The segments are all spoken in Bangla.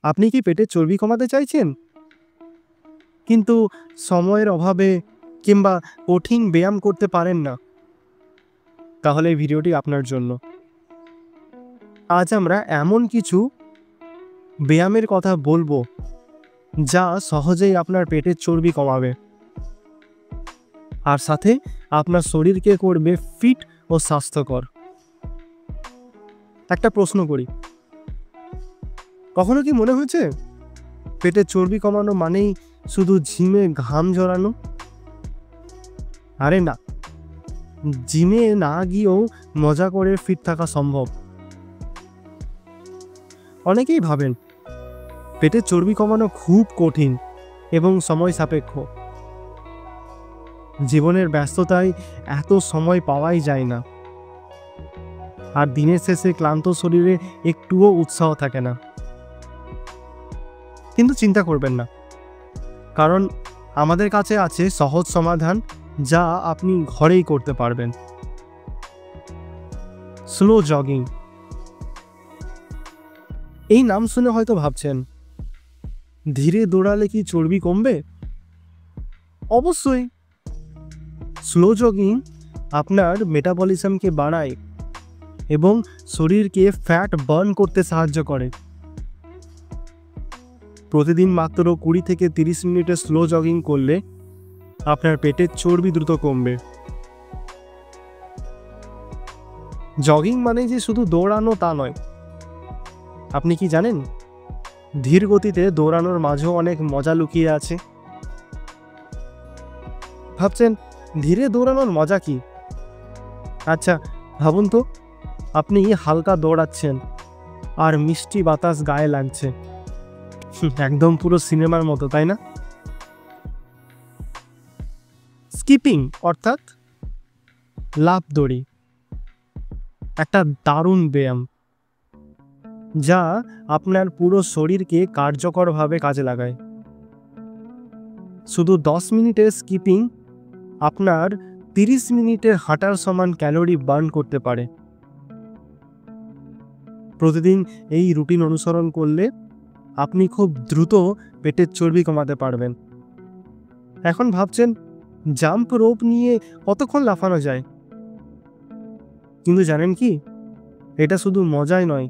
আপনি কি পেটের চর্বি কমাতে চাইছেন, কিন্তু সময়ের অভাবে কিংবা কঠিন ব্যায়াম করতে পারেন না? তাহলে এই ভিডিওটি আপনার জন্য। আজ আমরা এমন কিছু ব্যায়ামের কথা বলবো যা সহজেই আপনার পেটের চর্বি কমাবে, আর সাথে আপনার শরীরকে করবে ফিট ও স্বাস্থ্যকর। একটা প্রশ্ন করি, কখনো কি মনে হয়েছে পেটের চর্বি কমানো মানেই শুধু জিমে ঘাম ঝরানো? আরে না, জিমে না গিয়েও মজা করে ফিট থাকা সম্ভব। অনেকেই ভাবেন পেটের চর্বি কমানো খুব কঠিন এবং সময় সাপেক্ষ। জীবনের ব্যস্ততায় এত সময় পাওয়াই যায় না, আর দিনের শেষে ক্লান্ত শরীরে একটুও উৎসাহ থাকে না। কিন্তু চিন্তা করবেন না, কারণ আমাদের কাছে আছে সহজ সমাধান যা আপনি ঘরেই করতে পারবেন। Slow jogging. এই নাম শুনে হয়তো ভাবছেন, ধীরে দৌড়ালে কি চর্বি কমবে? অবশ্যই। স্লো জগিং আপনার মেটাবলিজমকে বাড়ায় এবং শরীরকে ফ্যাট বার্ন করতে সাহায্য করে। প্রতিদিন মাত্র 20 থেকে 30 মিনিটের স্লো জগিং করলে আপনার পেটের চর্বি দ্রুত কমবে। জগিং মানে যে শুধু দৌড়ানো তা নয়। আপনি কি জানেন, ধীর গতিতে দৌড়ানোর মাঝেও অনেক মজা লুকিয়ে আছে? ভাবছেন ধীরে দৌড়ানোর মজা কি? আচ্ছা ভাবুন তো, আপনি হালকা দৌড়াচ্ছেন আর মিষ্টি বাতাস গায়ে লাগছে। একদম পুরো সিনেমার মতো, তাই না? স্কিপিং অর্থাৎ লাফ দড়ি একটা দারুণ ব্যায়াম যা আপনার পুরো শরীরকে কার্যকরভাবে কাজে লাগায়। শুধু 10 মিনিটের স্কিপিং আপনার 30 মিনিটের হাঁটার সমান ক্যালোরি বার্ন করতে পারে। প্রতিদিন এই রুটিন অনুসরণ করলে আপনি খুব দ্রুত পেটের চর্বি কমাতে পারবেন। এখন ভাবছেন জাম্প রোপ নিয়ে কতক্ষণ লাফানো যায়, কিন্তু জানেন কি, এটা শুধু মজাই নয়,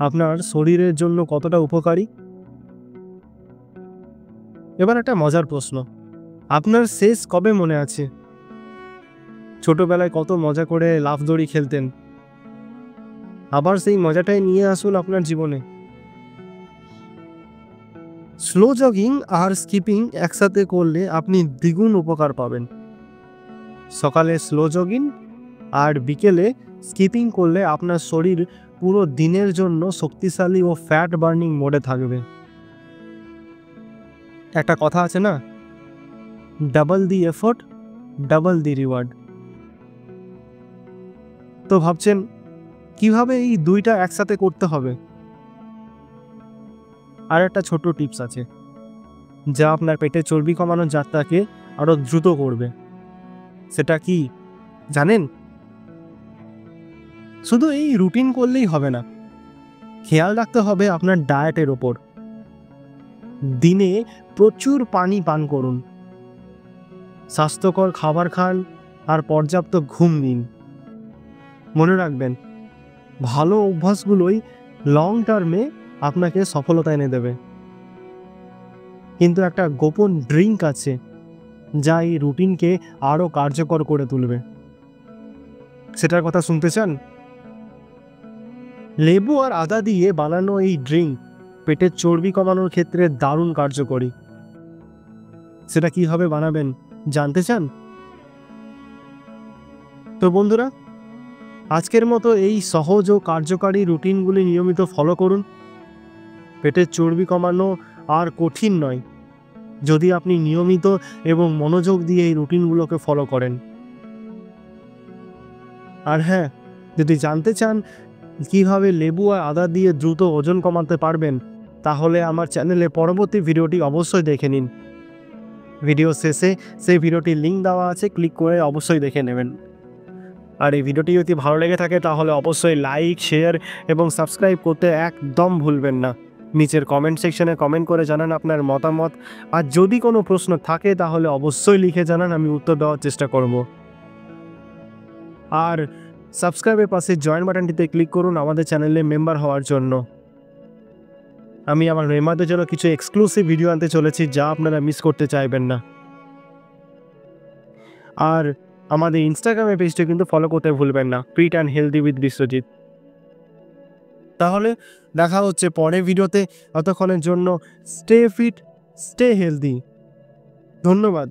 আপনার শরীরের জন্য কতটা উপকারী। এবার একটা মজার প্রশ্ন, আপনার শেষ কবে মনে আছে ছোটবেলায় কত মজা করে লাফ দড়ি খেলতেন? আবার সেই মজাটাই নিয়ে আসুন আপনার জীবনে। স্লো জগিং আর স্কিপিং একসাথে করলে আপনি দ্বিগুণ উপকার পাবেন। সকালে স্লো জগিং আর বিকেলে স্কিপিং করলে আপনার শরীর পুরো দিনের জন্য শক্তিশালী ও ফ্যাট বার্নিং মোডে থাকবে। একটা কথা আছে না, ডাবল দি এফোর্ট ডাবল দি রিওয়ার্ড। তো ভাবছেন কিভাবে এই দুইটা একসাথে করতে হবে? আর একটা ছোট টিপস আছে যা আপনার পেটের চর্বি কমানোর যাত্রাকে আরো দ্রুত করবে। সেটা কি জানেন? শুধু এই রুটিন করলেই হবে না, খেয়াল রাখতে হবে আপনার ডায়েটের ওপর। দিনে প্রচুর পানি পান করুন, স্বাস্থ্যকর খাবার খান আর পর্যাপ্ত ঘুম নিন। মনে রাখবেন, ভালো অভ্যাসগুলোই লং টার্মে আপনাকে সফলতা এনে দেবে। কিন্তু একটা গোপন ড্রিঙ্ক আছে যা এই রুটিনকে আরও কার্যকর করে তুলবে। সেটার কথা শুনতে চান? লেবু আর আদা দিয়ে বানানো এই ড্রিঙ্ক পেটের চর্বি কমানোর ক্ষেত্রে দারুণ কার্যকরী। সেটা কিভাবে বানাবেন জানতে চান? তো বন্ধুরা, আজকের মতো এই সহজ ও কার্যকারী রুটিনগুলি নিয়মিত ফলো করুন। পেটের চর্বি কমানো আর কঠিন নয় যদি আপনি নিয়মিত এবং মনোযোগ দিয়ে এই রুটিনগুলোকে ফলো করেন। আর হ্যাঁ, যদি জানতে চান কিভাবে লেবু আর আদা দিয়ে দ্রুত ওজন কমাতে পারবেন, তাহলে আমার চ্যানেলে পরবর্তী ভিডিওটি অবশ্যই দেখে নিন। ভিডিও শেষে সেই ভিডিওটির লিঙ্ক দেওয়া আছে, ক্লিক করে অবশ্যই দেখে নেবেন। আর এই ভিডিওটি যদি ভালো লেগে থাকে তাহলে অবশ্যই লাইক, শেয়ার এবং সাবস্ক্রাইব করতে একদম ভুলবেন না। নিচের কমেন্ট সেকশনে কমেন্ট করে জানান আপনার মতামত। আর যদি কোনো প্রশ্ন থাকে তাহলে অবশ্যই লিখে জানান, আমি উত্তর দেওয়ার চেষ্টা করব। আর সাবস্ক্রাইবের পাশে জয়েন বাটনটিতে ক্লিক করুন আমাদের চ্যানেলে মেম্বার হওয়ার জন্য। আমি আমার মেম্বারদের জন্য কিছু এক্সক্লুসিভ ভিডিও আনতে চলেছি যা আপনারা মিস করতে চাইবেন না। আর আমাদের ইনস্টাগ্রামের পেজটা কিন্তু ফলো করতে ভুলবেন না, fit and healthy with Biswajit. তাহলে দেখা হচ্ছে পরের ভিডিওতে। ততক্ষণের জন্য স্টে ফিট, স্টে হেলদি। ধন্যবাদ।